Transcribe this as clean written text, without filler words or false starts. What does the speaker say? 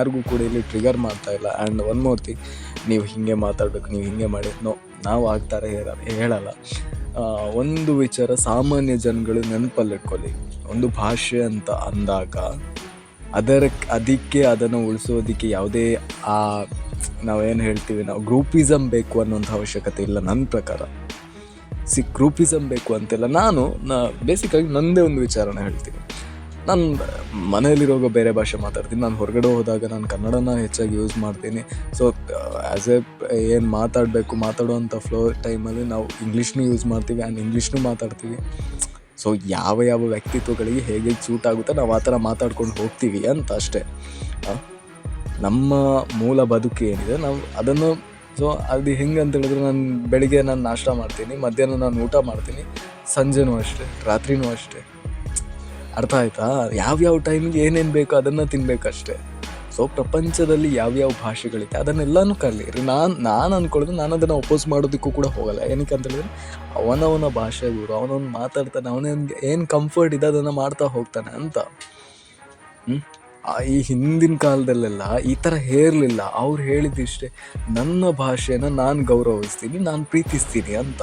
ಯಾರಿಗೂ ಕೂಡ ಇಲ್ಲಿ ಟ್ರಿಗರ್ ಮಾಡ್ತಾ ಇಲ್ಲ. ಆ್ಯಂಡ್ ಒನ್ ಮೋರ್ ಥಿಂಗ್, ನೀವು ಹೀಗೆ ಮಾತಾಡಬೇಕು, ನೀವು ಹೀಗೆ ಮಾಡಿ ನಾವು ಆಗ್ತಾರೆ ಹೇಳಲ್ಲ. ಒಂದು ವಿಚಾರ ಸಾಮಾನ್ಯ ಜನಗಳು ನೆನಪಲ್ಲಿಟ್ಕೊಳ್ಳಿ, ಒಂದು ಭಾಷೆ ಅಂತ ಅಂದಾಗ ಅದಕ್ಕೆ ಅದನ್ನು ಉಳಿಸೋದಕ್ಕೆ ಯಾವುದೇ ನಾವೇನು ಹೇಳ್ತೀವಿ, ನಾವು ಗ್ರೂಪಿಸಮ್ ಬೇಕು ಅನ್ನೋಂಥ ಅವಶ್ಯಕತೆ ಇಲ್ಲ ನನ್ನ ಪ್ರಕಾರ. ಗ್ರೂಪಿಸಮ್ ಬೇಕು ಅಂತಿಲ್ಲ. ಬೇಸಿಕಾಗಿ ನನ್ನದೇ ಒಂದು ವಿಚಾರನ ಹೇಳ್ತೀನಿ. ನಾನು ಮನೆಯಲ್ಲಿರುವಾಗ ಬೇರೆ ಭಾಷೆ ಮಾತಾಡ್ತೀನಿ, ನಾನು ಹೊರಗಡೆ ಹೋದಾಗ ನಾನು ಕನ್ನಡನ ಹೆಚ್ಚಾಗಿ ಯೂಸ್ ಮಾಡ್ತೀನಿ. ಸೊ ಆ್ಯಸ್ ಏನು ಮಾತಾಡುವಂಥ ಫ್ಲೋ ಟೈಮಲ್ಲಿ ನಾವು ಇಂಗ್ಲೀಷ್ನೂ ಯೂಸ್ ಮಾಡ್ತೀವಿ ಆ್ಯಂಡ್ ಇಂಗ್ಲೀಷ್ನೂ ಮಾತಾಡ್ತೀವಿ. ಸೊ ಯಾವ ವ್ಯಕ್ತಿತ್ವಗಳಿಗೆ ಹೇಗೆ ಸೂಟ್ ಆಗುತ್ತೆ ನಾವು ಆ ಥರ ಮಾತಾಡ್ಕೊಂಡು ಹೋಗ್ತೀವಿ ಅಂತ ಅಷ್ಟೇ. ನಮ್ಮ ಮೂಲ ಬದುಕು ಏನಿದೆ ನಾವು ಅದನ್ನು, ಸೊ ಅದು ಹೆಂಗೆ ಅಂತ ಹೇಳಿದ್ರೆ, ಬೆಳಿಗ್ಗೆ ನಾನು ನಾಷ್ಟ ಮಾಡ್ತೀನಿ, ಮಧ್ಯಾಹ್ನ ನಾನು ಊಟ ಮಾಡ್ತೀನಿ, ಸಂಜೆನೂ ಅಷ್ಟೇ, ರಾತ್ರಿನೂ ಅಷ್ಟೇ. ಅರ್ಥ ಆಯ್ತಾ? ಯಾವ್ಯಾವ ಟೈಮಿಗೆ ಏನೇನು ಬೇಕೋ ಅದನ್ನು ತಿನ್ನಬೇಕಷ್ಟೇ. ಸೊ ಪ್ರಪಂಚದಲ್ಲಿ ಯಾವ್ಯಾವ ಭಾಷೆಗಳಿದೆ ಅದನ್ನೆಲ್ಲನೂ ಕಲೀರಿ. ನಾನು ಅಂದ್ಕೊಳ್ಳೋದು, ನಾನು ಅದನ್ನು ಅಪೋಸ್ ಮಾಡೋದಕ್ಕೂ ಕೂಡ ಹೋಗಲ್ಲ. ಏನಕ್ಕೆ ಅಂತ ಹೇಳಿದ್ರೆ, ಅವನವನ ಭಾಷೆ ಗುರು, ಅವನವನು ಮಾತಾಡ್ತಾನೆ, ಅವನಿಗೆ ಏನು ಕಂಫರ್ಟ್ ಇದೆ ಅದನ್ನು ಮಾಡ್ತಾ ಹೋಗ್ತಾನೆ ಅಂತ. ಈ ಹಿಂದಿನ ಕಾಲದಲ್ಲೆಲ್ಲ ಈ ಥರ ಹೇರಲಿಲ್ಲ. ಅವ್ರು ಹೇಳಿದ್ದಿಷ್ಟೇ, ನನ್ನ ಭಾಷೆನ ನಾನು ಗೌರವಿಸ್ತೀನಿ, ನಾನು ಪ್ರೀತಿಸ್ತೀನಿ ಅಂತ.